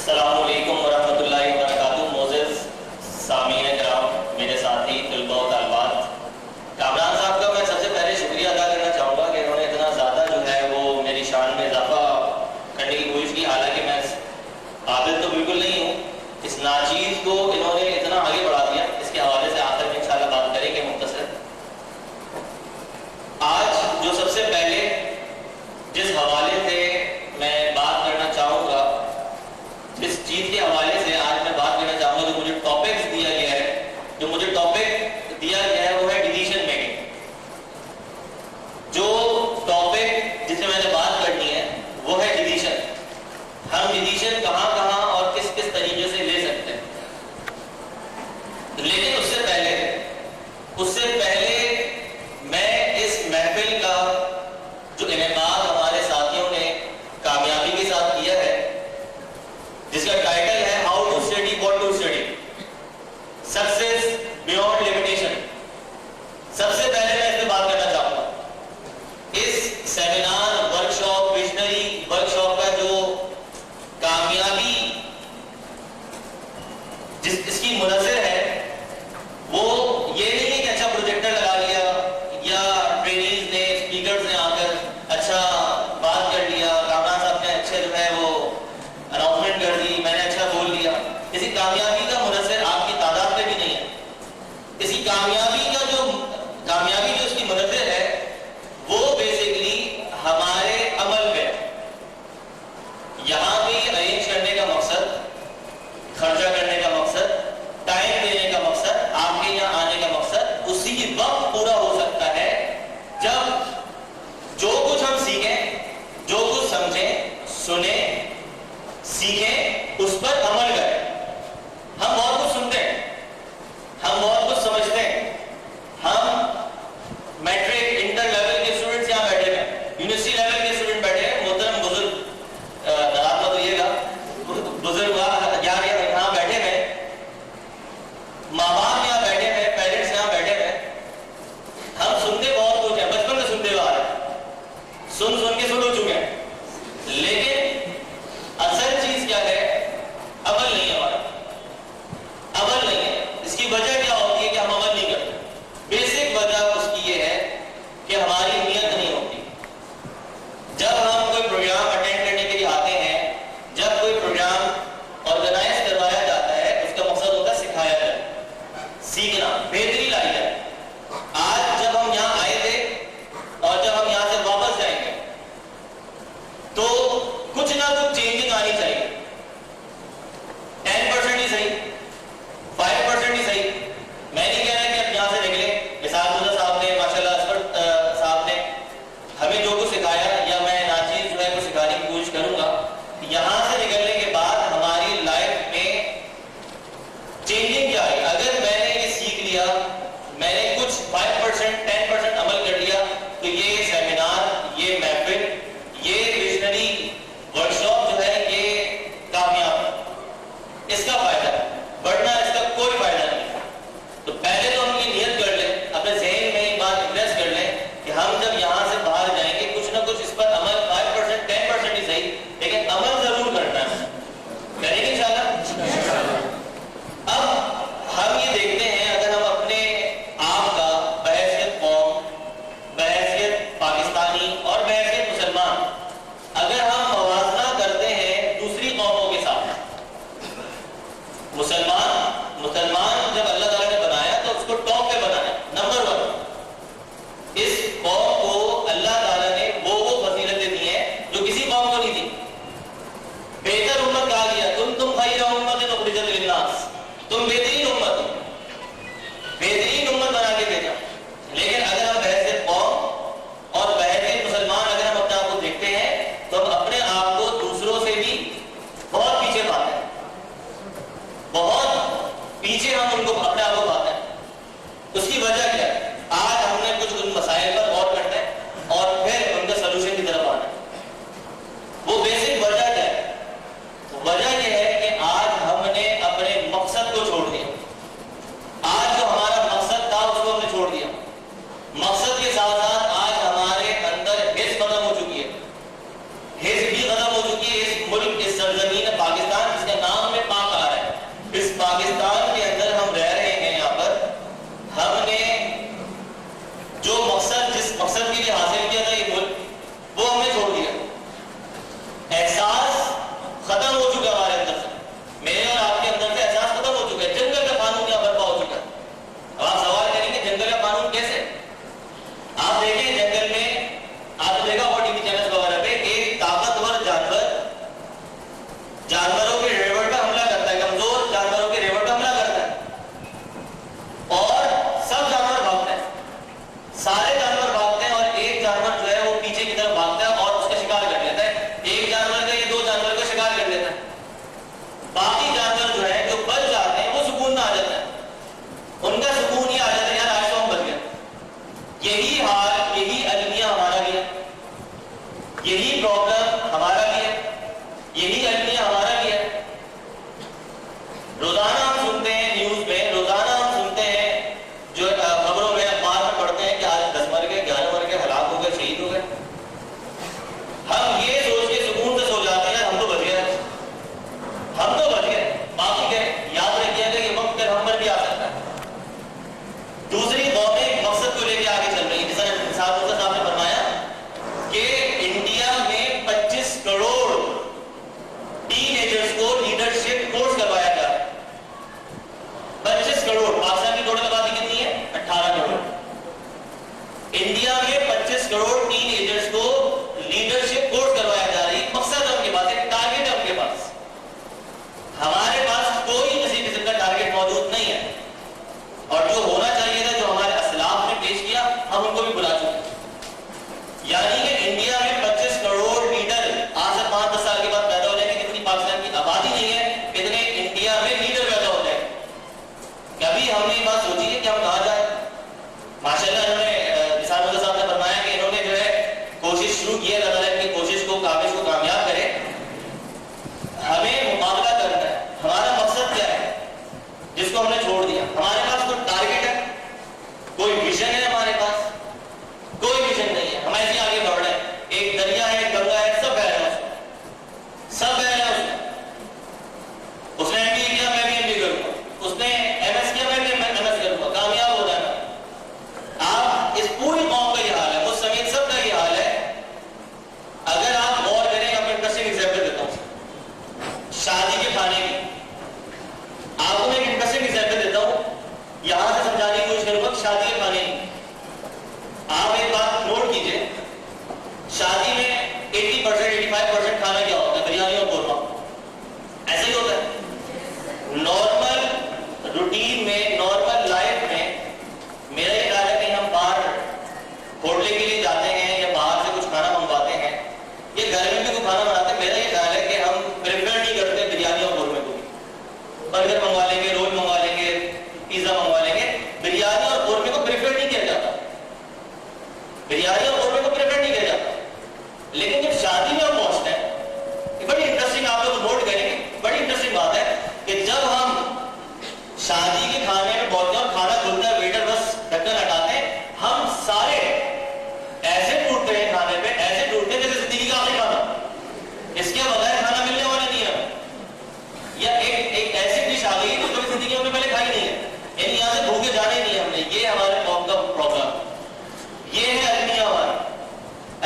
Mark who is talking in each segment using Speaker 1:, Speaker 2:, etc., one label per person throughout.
Speaker 1: السلام علیکم ورحمۃ اللہ وبرکاتہ. معزز سامعین کرام، میرے ساتھی طلباء و طالبات، کامران صاحب کا میں سب سے پہلے شکریہ ادا کرنا چاہوں گا کہ انہوں نے اتنا زیادہ جو ہے وہ میری شان میں اضافہ کرنے کی کوشش کی. حالانکہ میں عابد تو بالکل نہیں ہوں، اس ناچیز کو انہوں نے اتنا آگے بڑھا دیا. اس کے حوالے سے آخر میں انشاءاللہ بات کریں گے مختصر. آج جو سب سے پہلے جس حوالے سے میں بات کرنا چاہوں گا، جس چیز کے حوالے سے آج میں بات کرنا چاہوں گا، جو مجھے ٹاپکس دیا گیا ہے، جو مجھے ٹاپک دیا گیا ہے وہ ہے ڈیسیژن میکنگ. جو ٹاپک جس سے میں نے بات کرنی ہے وہ ہے ڈیسیژن. ہم ڈیسیژن کہاں کہاں اور کس کس طریقے سے لے سکتے ہیں. لیکن اس سے پہلے میں اس محفل کا جو انعقاد ہمارے ساتھیوں نے کامیابی کے ساتھ کیا ہے، جس کا ٹائٹل ہے how to study what to study, success beyond limitation. سب سے پہلے میں اس پہ بات کرنا چاہوں گا. اس سیمینار ورکشاپ ویژنری ورکشاپ کا جو کامیابی اس کی منظر ہے وہ یہ نہیں ہے کہ اچھا پروجیکٹر لگا لیا یا ٹرینیز نے اسپیکرز نے آ کر اچھا بات کر لیا، کامران صاحب نے اچھے جو ہے وہ اناؤنسمنٹ کر دی، میں نے اچھا بول لیا. کسی کامیابی کا منظر آپ کی تعداد پہ بھی نہیں ہے. کسی کامیابی جو اس کی منظر ہے وہ بیسیکلی ہمارے عمل پہ. یہاں پہ ارینج کرنے کا مقصد، خرچہ کرنے کا مقصد، ٹائم دینے کا مقصد، آپ کے یہاں آنے کا مقصد اسی وقت پورا ہو سکتا ہے جب جو کچھ ہم سیکھیں، جو کچھ سمجھیں، سنیں، سیکھیں، اس پر عمل کریں. ہم بہت کچھ سنتے ہیں، ہم بہت کچھ سمجھتے ہیں. ہم میٹرک انٹر لیول کے اسٹوڈنٹس یہاں بیٹھے ہیں، یونیورسٹی لیول کے اسٹوڈنٹ بیٹھے ہیں. محترم بزرگ ناراض مت ہوئیے گا، بزرگ یار یہاں بیٹھے ہیں، ماں باپ یہاں بیٹھے ہیں، پیرنٹس یہاں بیٹھے ہیں. ہم سنتے بہت کچھ ہیں، بچپن سے سنتے آ رہے ہیں، سن کے ہو چکے ہیں. لیکن اصل چیز کیا ہے؟ عمل نہیں ہے. ہمارا عمل نہیں ہے. اس کی وجہ کیا ہوتی ہے کہ ہم عمل نہیں کرتے؟ بیسک وجہ اس کی یہ ہے کہ ہماری نیت نہیں ہوتی. جب ہم کوئی پروگرام اٹینڈ کرنے کے لیے آتے ہیں، جب کوئی پروگرام آرگنائز کروایا جاتا ہے، اس کا مقصد ہوتا ہے سکھایا جائے، سیکھنا، بہتری لائی جائے. آج جب ہم یہاں آئے تھے اور جب ہم یہاں سے واپس جائیں گے تو کچھ نہ کچھ چینجنگ آنی چاہیے. 10% ہی صحیح، 5% ہی صحیح. میں نہیں کہہ رہا کہ اب یہاں سے نکلیں. اساتذہ صاحب نے ماشاءاللہ اسفر صاحب نے ہمیں جو کچھ سکھایا، یا میں ناچیز جو ہے وہ سکھانے کی کوشش کروں گا. یہاں سے نکلنے کے بعد ہماری لائف میں چینجنگ کیا ہے؟ اگر میں نے یہ سیکھ لیا، میں نے کچھ 5% 10% عمل کر لیا، تو یہ سیمینار، یہ محفل، یہ ویژنری ورکشاپ جو ہے یہ ختم ہو چکی ہے. اس ملک, اس سرزمین پاکستان جس کا نام میں پاک آ رہا ہے, اس پاکستان کے اندر ہم رہ رہے ہیں. یہاں پر ہم نے جو مقصد, جس مقصد کے لیے حاصل کیا تھا یہ ملک, وہ ہم نے چھوڑ دیا. احساس ختم ہو چکا ہمارے اندر سے, میرے اور آپ کے اندر سے احساس ختم ہو چکا ہے. جنگل کا قانون یہاں برپا ہو چکا ہے. اب آپ سوال کریں گے جنگل کا قانون کیسے؟ آپ دیکھیں جنگل میں, آپ نے دیکھا ہوگا ٹی وی چینلز وغیرہ پہ, ایک طاقتور جانور جانوروں کے ریوڑ پہ حملہ کرتا ہے, کمزور جانوروں کے ریوڑ پہ حملہ کرتا ہے اور سب جانور بھاگتے ہیں, سارے جانور بھاگتے ہیں, اور ایک جانور جو ہے وہ پیچھے کی طرف بھاگتا ہے اور اس کا شکار کر لیتا ہے. ایک جانور کا یا دو جانور کا شکار کر لیتا ہے. باقی جانور جو ہے جو بچ جاتے ہیں وہ سکون میں آ جاتا ہے, ان کا سکون یہ آ جاتا ہے یار آج تو ہم بچ گئے. یہی حال, یہی المیہ ہمارا بھی ہے, یہی پرابلم ہمارا بھی ہے, یہی المیہ ہمارا بھی ہے. روزانہ ہم سنتے ہیں نیوز میں, روزانہ ہم سنتے ہیں جو خبروں میں, اخبار میں پڑھتے ہیں کہ آج 10 مر گئے, 11 مر گئے, ہلاک ہو گئے, شہید ہو گئے. ہم یہ سوچ کے سکون سے سو جاتے ہیں ہم تو بچ گئے, ہم تو بچ گئے. باقی کہ یاد رکھیے گا یہ وقت ہم پر بھی آ سکتا ہے. دوسری قومیں مقصد کو لے کے آگے چل رہی ہیں. جیسا صاحب نے فرمایا کہ انڈیا میں 25 کروڑ ٹین ایجرز کو لیڈرشپ کورس کروایا جا رہا ہے. 25 کروڑ. پاکستان کی ٹوٹل آبادی کتنی ہے؟ 18 کروڑ. انڈیا میں 25 کروڑ ٹین ایجرز کو لیڈرشپ کورس کروایا جا رہی ہے. مقصد ہے ان کے پاس, ایک ٹارگیٹ ہے ان کے پاس. ہمارے پاس کوئی کسی قسم کا ٹارگیٹ موجود نہیں ہے, اور جو ہونا چاہیے تھا, جو ہمارے اسلاف نے پیش کیا, ہم ان کو بھی بلا چکے. یعنی کہ انڈیا میں 25 کروڑ لیڈر آج سے 5-10 سال کے بعد پیدا ہو جائیں گے. کتنی پاکستان کی آبادی نہیں ہے, اتنے انڈیا میں لیڈر پیدا ہو جائیں. کبھی ہم نے یہ بات سوچی ہے کہ ہم کہاں جائیں؟ ماشاءاللہ انہوں نے, نثار صاحب نے فرمایا کہ انہوں نے جو ہے کوشش شروع کی ہے, اللہ تعالیٰ کی کوشش کو, کاوش کو کامیاب کرے. ہمیں مقابلہ کرنا ہے. ہمارا مقصد کیا ہے جس کو ہم نے چھوڑ دیا؟ ہمارے پاس کوئی ٹارگیٹ ہے, کوئی ویژن ہے؟ ہمارے پاس کوئی ویژن نہیں ہے. ہم ایسے آگے بڑھ رہے ہیں. ایک دریا ہے, ایک گنگا ہے, سب بہ رہے ہیں, سب بہ رہے ہیں. اس نے ایم بی کیا, میں بھی ایم بی کروں گا. اس نے ایم ایس کیا, میں بھی ایم ایس کروں گا. کامیاب ہو جانا. آپ اس پوری قوم کا یہ حال ہے, مجھ سمیت سب کا یہ حال ہے. اگر آپ غور کریں, آپ انٹرسٹنگ ایگزامپل دیتا ہوں شادی کے کھانے کی. آپ کو میں ایک انٹرسٹنگ ایگزامپل دیتا ہوں, یہاں سے سمجھانے کی کوشش کروں گا. شادی کے کھانے کی آپ ایک بات نوٹ کیجئے, شادی میں 80%-85% کھانا کیا ہوتا ہے؟ بریانی اور قورمہ. ایسا ہی ہوتا ہے نارمل روٹین میں, نارمل لائف میں. میرا یہ خیال ہے کہ ہم باہر ہوٹل کے لیے جاتے ہیں یا باہر سے کچھ کھانا منگواتے ہیں یا گھر میں بھی کوئی کھانا بناتے ہیں, میرا یہ خیال ہے کہ ہم پریفر نہیں کرتے بریانی اور قورمے کو. برگر منگوا لیں گے, رول منگوا لیں گے, پیزا منگوا لیں گے. بریانی اور قورمے کو پریفر نہیں کیا جاتا, بریانی اور قورمے کو پریفر نہیں کیا جاتا. لیکن جب شادی میں ہم پہنچتے ہیں, یہ بڑی انٹرسٹنگ, آپ لوگ نوٹ کریں گے, بڑی انٹرسٹنگ بات ہے کہ جب ہم شادی کے کھانے میں پہنچتے ہیں اور کھانا کھلتا ہے, ویٹر بس ڈھکن ہٹاتے ہیں, ہم سارے ایسے ٹوٹتے ہیں کھانے پہ, ایسے ٹوٹتے ہیں جیسے زندگی کا آخری کھانا. اس کے بغیر کھانا ملنے والا نہیں ہے. یا ایک ایسی ڈش آ گئی جو کبھی زندگی میں پہلے کھائی نہیں ہے, یعنی یہاں سے بھوکے جانے نہیں ہے ہم نے. یہ ہمارے قوم کا پرابلم, یہ ہے المیہ ہمارا.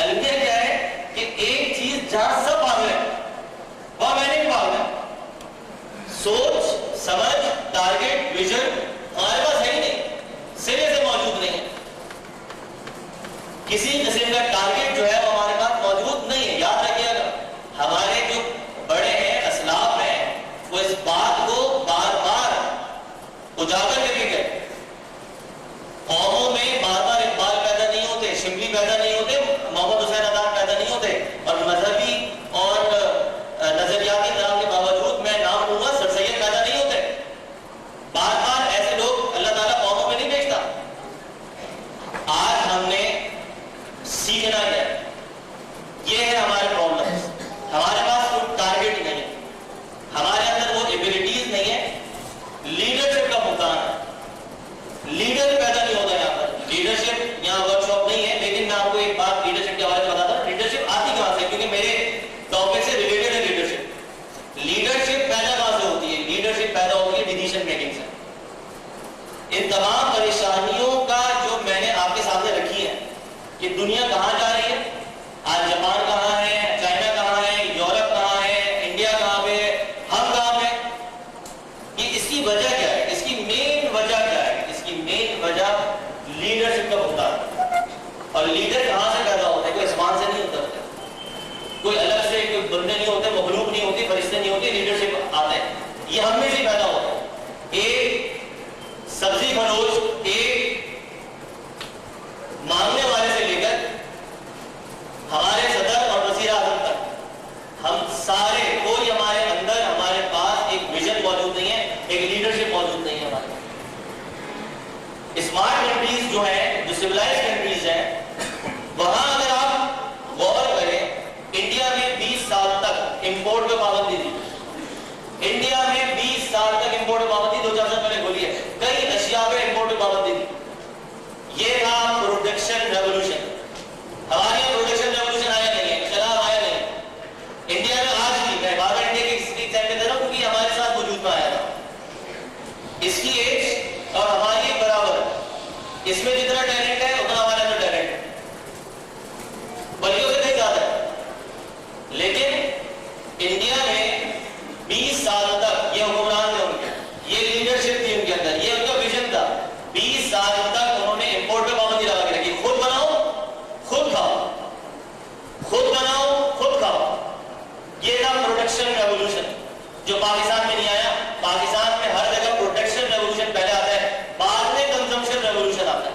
Speaker 1: المیہ کیا ہے کہ ایک چیز جہاں سب بھاگ رہے ہیں وہاں میں نے بھی بھاگنا. سوچ سمجھ, ٹارگیٹ, ویژن ہمارے پاس ہے ہی نہیں, سرے سے موجود نہیں ہے. کسی قسم کا ٹارگیٹ جو ہے وہ ہمارے پاس موجود نہیں ہے. یاد رکھیے گا, ہمارے جو بڑے ہیں, اسلاف ہیں, وہ اس بات کو بار بار اجاگر کر کے گئے. قوموں میں بار بار اقبال پیدا نہیں ہوتے, شبلی پیدا نہیں ہوتے, محمد حسین عطار پیدا نہیں ہوتے. اور مذہبی اور نظریاتی نام کے باوجود میں نام لوں گا, سر سید پیدا دنیا کہاں جا رہی ہے؟ آج جاپان کہاں ہے، چائنا کہاں ہے، یورپ کہاں ہے، انڈیا کہاں پہ ہے، ہم کہاں پہ؟ یہ اس کی وجہ کیا ہے؟ اس کی مین وجہ کیا ہے؟ اس کی مین وجہ لیڈرشپ کا ہوتا ہے. اور لیڈر کہاں سے پیدا ہوتا ہے؟ کوئی آسمان سے نہیں ہوتا، کوئی الگ سے کوئی بندے نہیں ہوتے، مخلوق نہیں ہوتی، فرشتے نہیں ہوتے، لیڈرشپ آتا ہے یہ ہم میں سے پیدا ہوتا ہے. ایک سبزی فروش، ایک مانگنے والے سے لے کر ہمارے صدر اور وزیر اعظم تک، ہم سارے کوئی ہمارے اندر ہمارے پاس ایک ویژن موجود نہیں ہے، ایک لیڈرشپ موجود نہیں ہے ہمارے پاس. اسمارٹ کنٹریز جو ہیں، جو سویلائز کنٹریز ہیں، وہاں اگر آپ غور کریں، انڈیا میں 20 سال تک امپورٹ پہ پابندی تھی. انڈیا میں 20 سال تک امپورٹ پہ پابندی، 2-4 سال پہلے کھولی ہے. کئی اشیاء پہ امپورٹ پہ پابندی تھی. یہ تھا پروڈکشن ریولوشن. ہمارے یہاں پروڈکشن ریولوشن آیا نہیں ہے، انقلاب آیا نہیں. انڈیا میں آج بھی، میں بار بار انڈیا کی ہسٹری ایگزام میں دے رہا ہوں کیونکہ ہمارے ساتھ وجود میں آیا تھا. اس کی ایج اور ہماری برابر ہے. اس میں جتنا ٹیلنٹ ہے اتنا ہمارے اندر ٹیلنٹ ہے، بلکہ اسے کہیں زیادہ ہے. لیکن انڈیا میں 20 سال تک یہ حکمران تھے، ان کے یہ لیڈرشپ تھی ان کے اندر، یہ ان کا ویژن تھا. 20 سال تک انہوں نے امپورٹ پہ پابندی لگا کے رکھی. خود بناؤ خود کھاؤ، خود بناؤ خود کھاؤ. یہ تھا پروڈکشن ریولوشن جو پاکستان میں نہیں آیا. پاکستان میں ہر جگہ پروڈکشن ریولوشن پہلے آتا ہے، بعد میں کنزمپشن ریولوشن آتا ہے.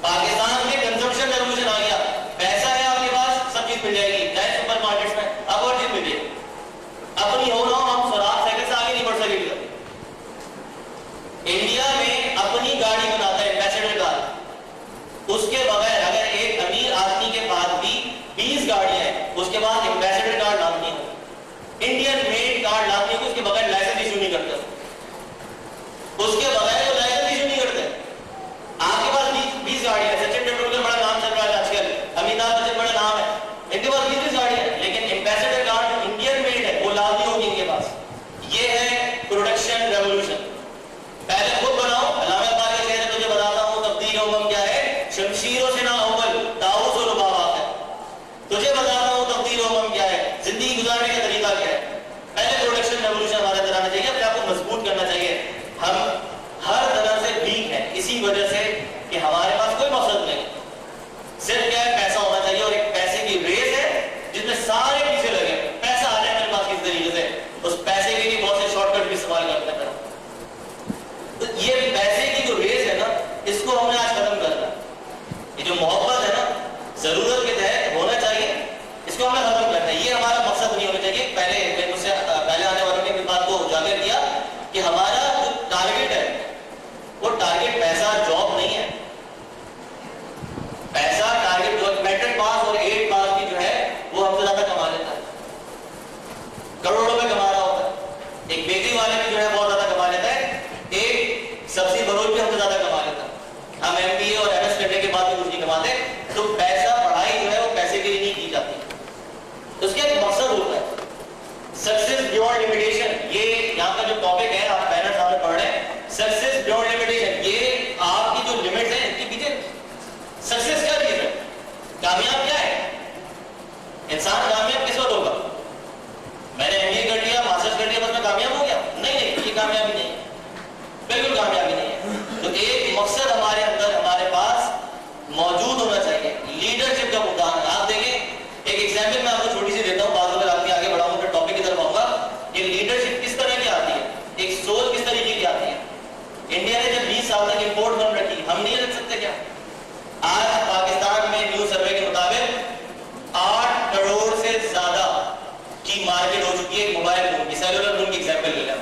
Speaker 1: پاکستان میں کنزمپشن ریولوشن آ گیا. پیسہ ہے آپ کے پاس، سب چیز مل جائے گی. جائے سپر مارکیٹس میں، اب اور چیز مل جائے گی. اپنی ہو نہ ہو ہم سوراخ سائیکل سے آگے نہیں بڑھ سکے. انڈیا میں اپنی گاڑی بناتا ہے ایمبیسڈر کار. اس کے بغیر اگر ایک امیر آدمی کے پاس بھی 20 گاڑیاں ہیں، اس کے بعد ایمبیسڈر کارڈ لازمی ہے، انڈین میڈ کارڈ لازمی ہے. اس کے بغیر لائسنس ایشو نہیں کرتے. اس کے بغیر وہ لائسنس ایشو نہیں کرتے. آپ کے پاس 20 گاڑیاں ہیں. سچن ٹینڈولکر بڑا نام چل رہا ہے آج کل، امیتابھ بچن بڑا نام ہے، ان کے پاس 20 گاڑیاں ہیں، لیکن ایمبیسڈر کارڈ انڈین میڈ ہے وہ لازمی ہوگی ان کے پاس. یہ ہے پروڈکشن ریولوشن. پہلے خود بناؤ. علامہ اقبال کے شعر ہے، تجھے بتاتا ہوں تبدیل امم کیا ہے، شمشیروں سے نہ اول داؤس و ربابات ہے. تجھے بتاتا ہوں تبدیل امم کیا ہے، زندگی گزارنے کا طریقہ کیا ہے. پہلے پروڈکشن ریولوشن ہمارے اندر آنا چاہیے، اپنے آپ کو مضبوط کرنا چاہیے. ہم ہر طرح سے ویک ہیں اسی وجہ سے کہ ہمارے پاس کوئی مقصد نہیں، صرف کیا ہے پیسہ ہونا چاہیے. اور ایک پیسے کی ریس ہے جس میں سارے پیچھے لگے. پیسہ آ جائے میرے پاس کس طریقے سے، اس پیسے کے لیے بہت سے شارٹ کٹ بھی استعمال کرتے ہیں. تو یہ پیسے کی جو ریس ہے نا، اس کو ہم نے آج ختم کرنا. یہ جو محبت ہے نا، ضرورت کے تحت ہونا چاہیے، اس کو ہمیں ختم کرنا ہے. یہ ہمارا مقصد نہیں ہونا چاہیے. پہلے مجھ سے پہلے آنے والوں نے اس بات کو اجاگر کیا کہ ہمارا جو ٹارگیٹ ہے وہ ٹارگیٹ پیسہ جاب نہیں ہے. پیسہ ٹارگیٹ جو میٹرک پاس اور 8 پاس کی جو ہے وہ ہم سے زیادہ کما لیتا ہے، کروڑوں روپے کما رہا ہوتا ہے. ایک بیکری والے بھی جو ہے بہت زیادہ کما لیتا ہے، ایک سبزی فروش بھی ہم سے زیادہ کما لیتا ہے. ہم MBA اور MS کرنے کے بعد بھی کچھ نہیں کماتے. تو پیسہ، پڑھائی جو ہے وہ پیسے کے لیے نہیں کی جاتی، اس کا ایک مقصد ہوتا ہے. سکسیس بیونڈ لمیٹیشن، یہ یہاں کا جو ٹاپک ہے آپ بینر سامنے پڑھ رہے ہیں، سکسیس بیونڈ لمیٹیشن. یہ آپ کی جو لمٹس ہیں ان کے پیچھے سکسیس کیا چیز ہے، کامیاب کیا ہے. انسان کامیاب کس وقت ہوگا؟ میں نے MBA کر لیا، ماسٹرز کر لیا، بس میں کامیاب ہو گیا؟ نہیں، یہ کامیابی نہیں ہے، بالکل کامیابی نہیں ہے. تو ایک مقصد ہمارے اندر، ہمارے پاس موجود ہونا چاہیے. لیڈرشپ کا مدعا ہے. آپ دیکھیں ایک ایگزامپل میں آپ کو چھوٹی سی دیتا ہوں، بعد میں آپ کے آگے بڑھاؤں پھر ٹاپک کی طرف آؤں گا. یہ لیڈرشپ کس طرح کی آتی ہے، ایک سوچ کس طریقے کی آتی ہے. انڈیا نے جب 20 سال تک امپورٹ بند رکھی، ہم نہیں رکھ سکتے کیا؟ آج پاکستان میں نیو سروے کے مطابق 8 کروڑ سے زیادہ کی مارکیٹ ہو چکی ہے موبائل فون کی. سیلولر فون کی ایگزامپل لے لیں.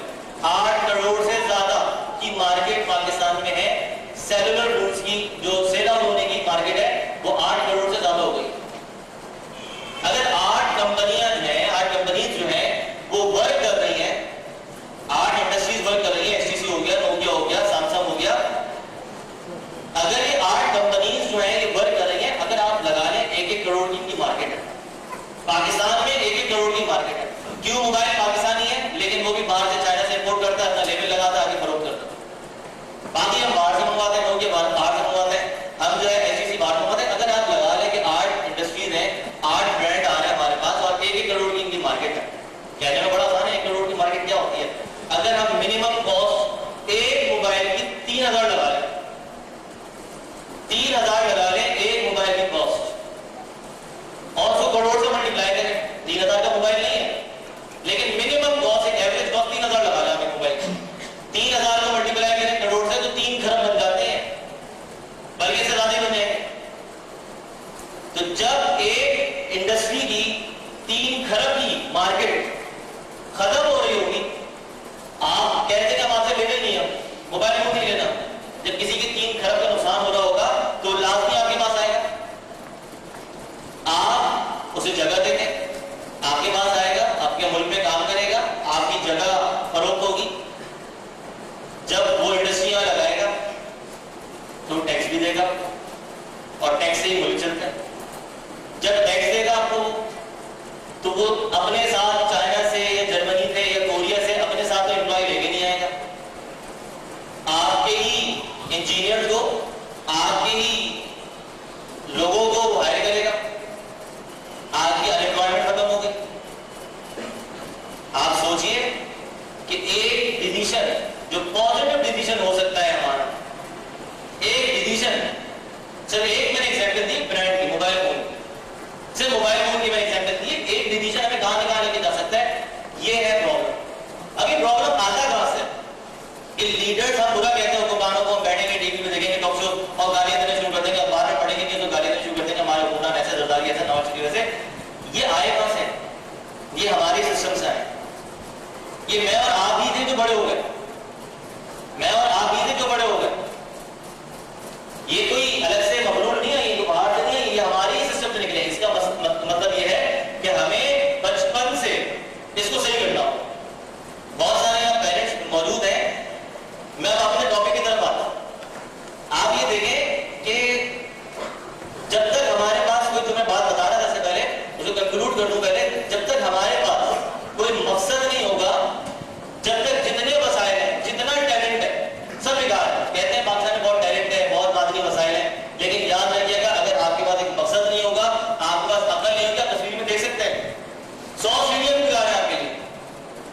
Speaker 1: 8 کروڑ سے زیادہ کی مارکیٹ پاکستان میں ہے. سیلولر فونز کی جو سیل آؤٹ ہونے کی مارکیٹ ہے وہ 8 کروڑ سے زیادہ ہو گئی. اگر 8 کمپنیاں جو ہیں، 8 کمپنیز جو ہیں وہ ورک کر رہی ہیں، 8 انڈسٹریز ورک کر رہی ہیں، HTC ہو گیا، نوکیا ہو گیا، سیمسنگ ہو گیا. اگر یہ 8 کمپنیز جو ہیں یہ ورک کر رہی ہیں، اگر آپ لگا لیں 1-1 کروڑ کی مارکیٹ ہے پاکستان میں. 1-1 کروڑ کی مارکیٹ ہے. کیوں؟ موبائل پاکستانی ہے لیکن وہ بھی باہر سے چائنا سے امپورٹ کرتا ہے، اپنا لیبل لگاتا ہے، آگے فروخت کرتا ہے. باقی ہم باہر سے منگواتے ہیں، نوکیا باہر سے منگواتے ہیں، ہم جو ہے HTC باہر منگواتے ہیں. اگر آپ لگا لیں کہ مارکیٹ کیا ہوتی ہے. اگر ہم منیمم کاسٹ ایک موبائل کی 3000 لگا لیں, 3000 لگا لیں ایک موبائل کی کاسٹ, اور اس کو کروڑ سے ملٹیپلائی کریں, 3000 کا موبائل نہیں ہے لیکن منیمم کاسٹ, ایک ایوریج کاسٹ 3000 لگا لیں ہمیں موبائل کی, 3000 کو ملٹیپلائی کریں کروڑ سے تو 3 کھرب بن جاتے ہیں, بلکہ اس سے زیادہ بن جائیں گے. تو جب ایک انڈسٹری کی 3 کھرب کی مارکیٹ ختم ہو رہی ہوگی, آپ کہتے ہیں کہ ہم آپ سے لینے نہیں, ہم موبائل فون نہیں لینا, جب کسی کی 3 کھرب کا نقصان ہو رہا ہوگا تو لازمی آپ کے پاس آئے گا, آپ اسے جگہ دیں گے, آپ کے پاس آئے گا, آپ کے ملک میں کام کرے گا, آپ کی جگہ فروخت ہوگی. جب وہ انڈسٹری میں لگائے گا تو ٹیکس بھی دے گا, اور ٹیکس سے ہی ملک چلتا ہے. جب ٹیکس دے گا آپ کو تو وہ اپنے ساتھ چائنا سے یا جرمنی سے یا کوریا سے اپنے ساتھ تو امپلائی لے کے نہیں آئے گا, آپ کے ہی انجینئر کو, آپ کے ہی لوگوں کو وہ ہائر کرے گا, آپ کی انپلائمنٹ ختم ہو گئی. آپ سوچئے کہ ایک ڈیسیژن جو پازیٹیو ڈیسیژن ہو سکتا ہے ہمارا, ایک ڈیسیژن, صرف ایک میں نے ایگزامپل دی برانڈ کی, موبائل فون, صرف موبائل فون کی میں نے ایگزامپل دی, ایک ڈیسیژن ہمیں کہاں لے کے جا سکتا ہے. یہ ہے پرابلم. اب یہ پرابلم آتا کہاں سے کہ لیڈرز, ہم برا کہتے ہیں حکمرانوں کو, ہم بیٹھیں گے ٹی وی میں دیکھیں گے ٹاک شو اور گالیاں دینا شروع کر دیں گے, اخبار میں پڑھیں گے تو گالیاں دینا شروع کر دیں گے, ہمارے حکمران ایسے, زرداری ایسے, نواز شریف ایسے. یہ آئے کہاں سے؟ یہ ہمارے سسٹم سے آئے. یہ میں اور آپ ہی تھے جو بڑے ہو گئے, میں اور آپ ہی تھے جو بڑے ہو گئے. یہ کوئی الگ سے مخلوق نہیں ہے, یہ کوئی باہر سے نہیں ہے, یہ ہمارے ہی سسٹم سے نکلے. اس کا مطلب یہ ہے کہ ہمیں بچپن سے اس کو صحیح کرنا ہو. بہت سارے یہاں پیرنٹس موجود ہیں, میں اپنے ٹاپک کی طرف آتا ہوں. آپ یہ دیکھیں کہ جب تک ہمارے پاس کوئی, جو میں بات بتا رہا تھا اس سے پہلے, اس کو کنکلوڈ کر دوں پہلے, جب تک ہمارے پاس کوئی مقصد نہیں ہوگا, جب تک جتنے وسائل ہیں, جتنا ٹیلنٹ ہے, سب بیکار ہے. کہتے ہیں پاکستان میں بہت ٹیلنٹ ہے, بہت مادی وسائل ہیں, لیکن یاد رکھیے گا اگر آپ کے پاس ایک مقصد نہیں ہوگا, آپ کے پاس عقل نہیں ہوگا, تصویر میں دیکھ سکتے ہیں 100 سیڑھیاں بھی بیکار ہیں آپ کے لیے.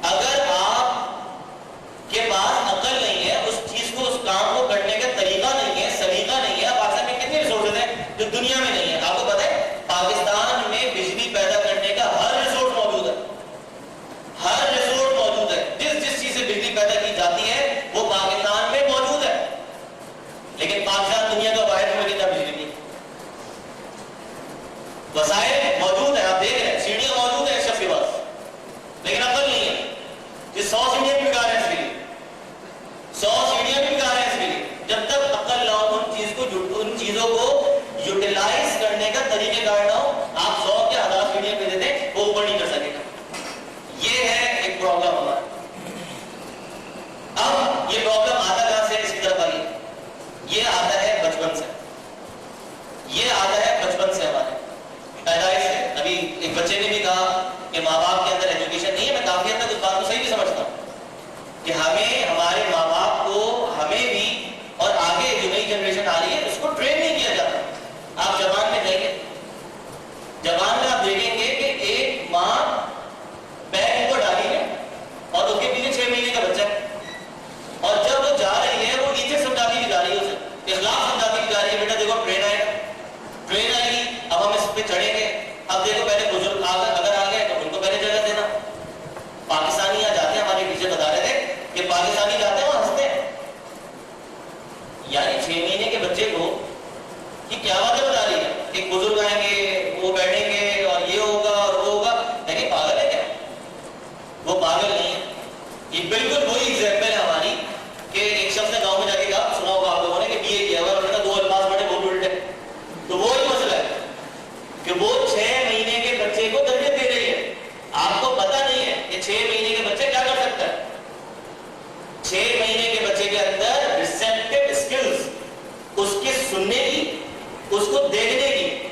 Speaker 1: اگر آپ کے پاس عقل نہیں ہے, اس چیز کو, اس کام کو کرنے کا طریقہ نہیں ہے, سلیقہ نہیں ہے. پاکستان میں کتنے ریسورسز ہیں جو دنیا میں نہیں ہے. آپ کو پتہ ہے پاکستان میں بجلی پیدا کرنے کا ہر ریسورس موجود ہے, ہر ریسورس موجود ہے. جس چیز سے بجلی پیدا کی جاتی ہے وہ پاکستان میں موجود ہے, لیکن پاکستان دنیا کا واحد ملک ہے جہاں بجلی نہیں. وسائل موجود ہیں, آپ دیکھ رہے ہیں, سیڑھیاں موجود ہیں اس شخص کے پاس, لیکن عقل نہیں ہے. یہ 100 سیڑھیاں بھی بیکار ہیں اس کے لیے, 100 سیڑھیاں بھی بیکار ہیں اس کے لیے. جب تک عقل نہ ہو, ان چیزوں کو یوٹیلائز کرنے کا طریقہ کار نہ ہو, آپ 100 کے 1000 سیڑھیاں پہ دے دیں, وہ اوپر نہیں کر سکے گا. یہ ہے ایک پرابلم ہمارا. اب یہ پرابلم آتا کہاں سے, اس کی طرف آئیے. یہ آتا ہے بچپن سے, یہ آتا ہے بچپن سے, ہمارے پیدائش سے. ابھی ایک بچے نے بھی کہا کہ ماں باپ کے اندر ایجوکیشن نہیں ہے. میں کافی حد تک اس بات کو صحیح بھی سمجھتا ہوں کہ ہمیں, ہمارے ماں باپ کو, ہمیں بھی, اور آگے جو نئی جنریشن آ رہی ہے اس کو ٹرین نہیں کیا جاتا. آپ جوان میں جائیے, جوان میں آپ دیکھیں گے کہ ایک ماں بیگ اوپر ڈالی ہے اور اس کے پیچھے 6 مہینے کا بچہ ہے, اور جب وہ جا رہی ہے وہ نیچے سمجھاتی بھی جا رہی ہے, اسے اخلاق سمجھاتی بھی جا رہی ہے, بیٹا دیکھو ٹرین آئے گا, ٹرین آئے گی, اب ہم اس پہ چڑھیں گے. اب دیکھو پہلے بزرگ اگر آ گئے تو ان کو پہلے جگہ دینا. پاکستانی یہاں جاتے ہیں, ہمارے ٹیچر بتا رہے تھے کہ پاکستانی جاتے ہیں اور ہنستے ہیں, یعنی 6 مہینے کے بچے کو یہ کیا باتیں بتا رہی ہے, ایک بزرگ آئیں گے, وہ بیٹھیں گے اور یہ ہوگا اور وہ ہوگا. لیکن پاگل ہے کیا؟ وہ پاگل نہیں ہے. یہ بالکل وہی ایگزامپل ہے ہماری کہ ایک شخص نے گاؤں میں جا کے کہا, سنا ہوگا آپ لوگوں نے, کہ BA کیا ہوا, اور 2 الفاظ پڑھے بہت الٹے. تو وہی مسئلہ ہے کہ وہ 6 مہینے کے بچے کو تربیت دے رہی ہے. آپ کو پتہ نہیں ہے کہ 6 مہینے کے بچے کیا کر سکتا ہے. 6 مہینے کے بچے کے اندر ریسیپٹیو اسکلز, اس کے سننے کی, اس کو دیکھنے کی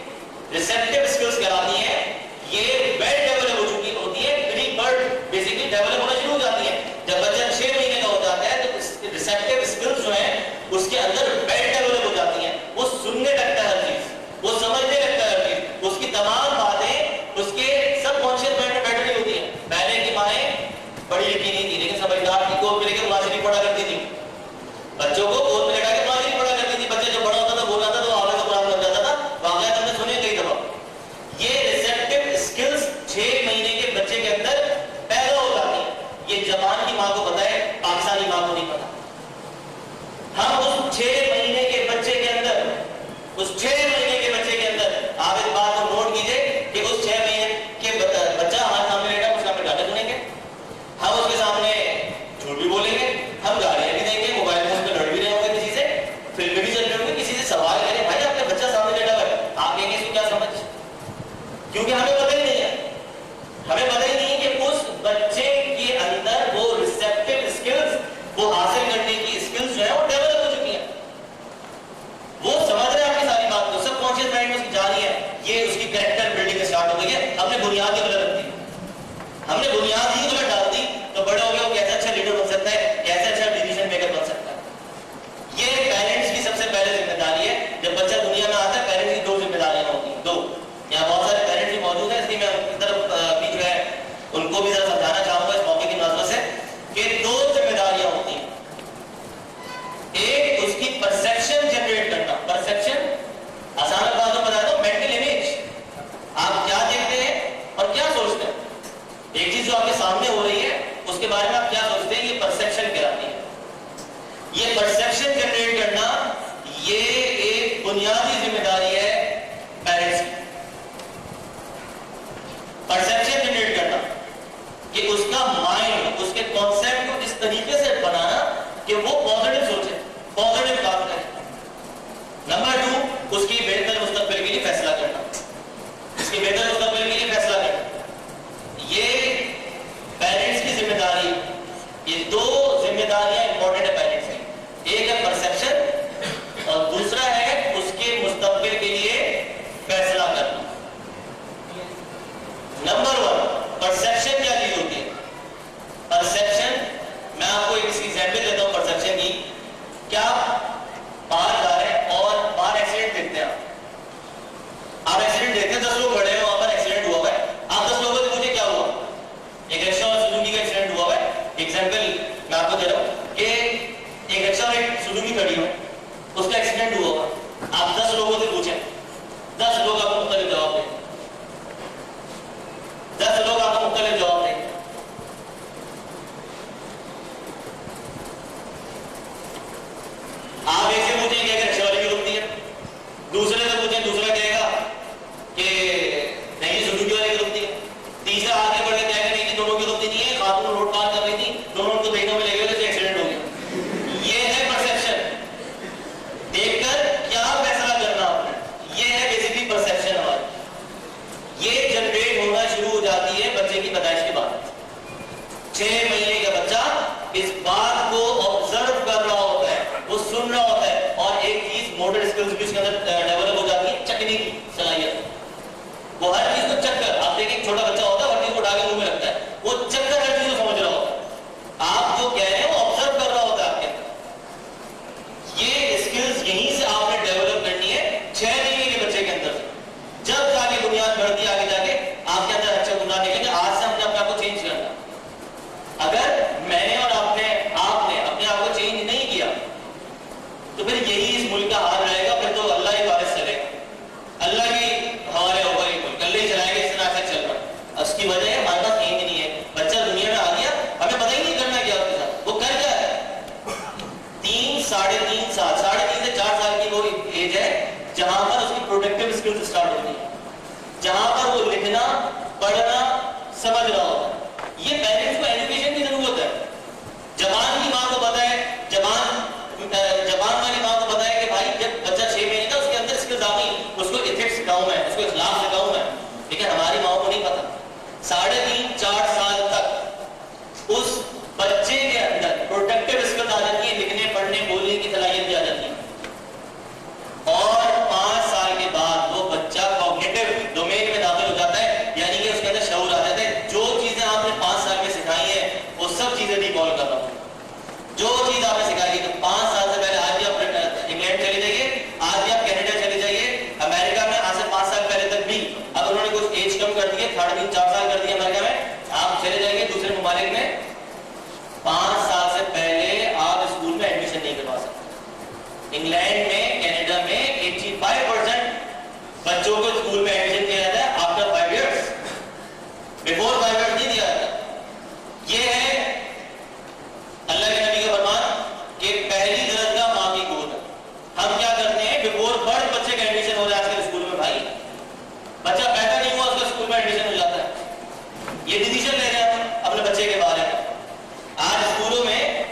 Speaker 1: ریسیپٹیو اسکلز کراتی ہیں. یہ ویل ڈیولپ ہو چکی ہوتی ہے, پری برڈ بیسیکلی ڈیولپ ہونا شروع ہو جاتی ہے. جب بچہ 6 مہینے کا ہو جاتا ہے تو ریسیپٹیو اسکلز جو ہیں اس کے اندر ویل ڈیولپ ہو جاتی ہیں. وہ سننے لگتا ہے ہر چیز, وہ سمجھنے لگتا ہے ہر چیز, اس کی تمام باتیں اس کے سب کانشیس مائنڈ میں بیٹھ رہی ہوتی ہیں. پہلے کی مائیں پڑھی لکھی نہیں کو بھی ذرا سمجھانا چاہوں گا اس موقع کی مناسبت سے کہ دو ذمہ داریاں ہوتی ہیں. ایک اس کی پرسیپشن جنریٹ کرنا. پرسیپشن آسان الفاظوں میں بتا دو مینٹل امیج. آپ کیا دیکھتے ہیں اور کیا سوچتے ہیں. ایک چیز جو آپ کے سامنے ہو رہی ہے اس کے بارے میں آپ کیا سوچتے ہیں, یہ پرسیپشن کہلاتی ہے. یہ پرسیپشن جنریٹ کرنا یہ ایک بنیادی ذمہ داری ہے پیرنٹس کی. پرسیپشن جنریٹ کرنا کہ اس کا مائنڈ اس کے کانسیپٹ کو اس طریقے سے بنانا کہ وہ پازیٹیو سوچے, پازیٹیو کام کرے. نمبر 2 اس کی بہتر مستقبل کے لیے فیصلہ کرنا. اس کی بہتر مستقبل کے لیے فیصلہ کرنا یہ پیرنٹس کی ذمہ داری. یہ دو ذمہ داریاں امپورٹنٹ ہے پیرنٹس کی. ایک ہے پرسیپشن اور دوسرا ہے اس کے مستقبل کے لیے فیصلہ کرنا. نمبر 1 پرسیپشن کیا چیز ہوتی ہے. پرسیپشن میں آپ کو ایک ایگزامپل دیتا ہوں پرسیپشن کی. کیا باہر جا رہے ہیں اور باہر ایکسیڈنٹ دیکھتے ہیں. آپ ایکسیڈنٹ دیکھتے ہیں 10 لوگ کھڑے ہیں وہاں پر ایکسیڈنٹ ہوا ہے. آپ 10 لوگوں سے پوچھیں کیا ہوا. ایک رکشا اور سزوکی کا ایکسیڈنٹ ہوا ہے. ایگزامپل میں آپ کو دے رہا ہوں کہ ایک رکشا اور ایک سزوکی کھڑی ہے, اس کا ایکسیڈنٹ ہوا ہے. آپ 10 لوگوں سے پوچھیں, 10 لوگ آپ کو مختلف جواب دیں. 10 لوگ آپ کو مختلف جواب دیں. آپ ایک سے پوچھیں کہ رکشا والی کی غلطی ہے, دوسرے سے پوچھیں دوسرا کہے گا کہ نہیں سزوکی والی کی غلطی ہے, تیسرا آگے بڑھ کے کہے گا نہیں دونوں کی غلطی نہیں ہے, خاتون روڈ پار کر رہی تھی, دونوں کو دیکھنے میں لگے ہوئے ایکسیڈنٹ ہو گیا. یہ ہے پرسیپشن. دیکھ کر کیا فیصلہ کرنا آپ نے, یہ ہے بیسیکلی پرسیپشن ہماری. یہ جنریٹ ہونا شروع ہو جاتی ہے بچے کی پیدائش کے بعد. 6 مہینے کا بچہ اس بات کو آبزرو کر رہا ہوتا ہے, وہ سن رہا ہوتا ہے, اور ایک چیز موٹر اسکلز بھی اس کے اندر ڈیولپ ہو جاتی ہے, چکنے کی صلاحیت. وہ ہر چیز کو چک کر, آپ دیکھیں ایک چھوٹا بچہ ہوتا ہے ہر چیز کو اٹھا کے منہ میں رکھتا ہے, وہ چک کر ہر چیز کو سمجھ رہا ہوتا ہے. آپ جو کہہ رہے ہیں وہ آبزرو کر رہا ہوتا ہے آپ کے اندر. یہ اسکلز یہیں سے آپ نے ڈیولپ کرنی ہے 6 مہینے کے بچے کے اندر. جب جا کے بنیاد بڑھتی آگے جا کے آپ کے اندر اچھا گناہ نکلیں گے. آج سے ہم نے اپنے آپ کو چینج کرنا. اگر میں نے اور آپ نے اپنے آپ کو چینج نہیں کیا تو پھر یہی اس ملک کا حال رہے گا. پھر تو اللہ ہی وارث چلے گا, اللہ کی حوالے ہوگا یہ ملک, اللہ ہی چلائے گا. اس طرح سے چل رہا ہے. اس کی وجہ ہے ہمارے پاس چینج نہیں ہے. بچہ دنیا میں آ گیا, ہمیں پتہ ہی نہیں کرنا کیا اس کے ساتھ. وہ کر کیا ہے, 3 ساڑھے 3 سال, 3.5 سے 4 سال کی وہ ایج ہے جہاں پر اس کی پروڈکٹیو اسکلز اسٹارٹ ہوتی ہے, جہاں پر وہ لکھنا پڑھنا سمجھ رہا ہوتا ہے. یہ پیرنٹس کو ایجوکیشن کی ضرورت ہے. زبان کی ماں کو پتہ ہے, زبان والی ماں کو پتہ ہے کہ بھائی جب بچہ 6 مہینے کا اس کے اندر اسکلز آ گئی, اس کو ایتھکس سکھاؤں میں, اس کو اخلاق سکھاؤں میں. لیکن ہماری ماں کو نہیں پتا. 3.5-4 سال تک اس بچے کے اندر پروڈکٹیو اسکلز آ جاتی ہیں, لکھنے پڑھنے بولنے کی صلاحیت بھی آ جاتی ہے. اور 5 سال کے بعد وہ بچہ کوگنیٹو ڈومین میں داخل ہو جاتا ہے, یعنی کہ اس کے اندر شعور آ جاتا ہے. جو چیزیں آپ نے 5 سال میں سکھائی ہیں وہ سب چیزیں ریکال کر رہا ہوں. جو چیز آپ نے سکھائی ہے, تو 5 سال سے پہلے آج بھی آپ انگلینڈ چلے جائیے, آج بھی آپ کینیڈا چلے جائیے, امریکہ میں آج سے 5 سال پہلے تک بھی اگر انہوں نے کچھ ایج کم کر دی ہے, 3.5-4 سال کر دی ہے امریکہ میں, آپ چلے جائیے دوسرے ممالک میں, 5 سال سے پہلے آپ اسکول میں ایڈمیشن نہیں کروا سکتے. انگلینڈ میں, کینیڈا میں 85% بچوں کو اسکول میں ایڈمیشن دیا جاتا ہے آفٹر 5 ایئرس. بیفور 5 ایئرس نہیں دیا جاتا. یہ ہے اللہ کے نبی کا فرمان کہ پہلی درجہ ماں کی گود ہے. ہم کیا کرتے ہیں, بیفور برتھ بچے کا ایڈمیشن ہو رہا ہے آج کل اسکول میں. بھائی بچہ پیدا نہیں ہوا اس کا اسکول میں ایڈمیشن ہو جاتا ہے. یہ ڈیسیژن لے رہے ہیں اپنے بچے کے بارے میں. آج اسکولوں میں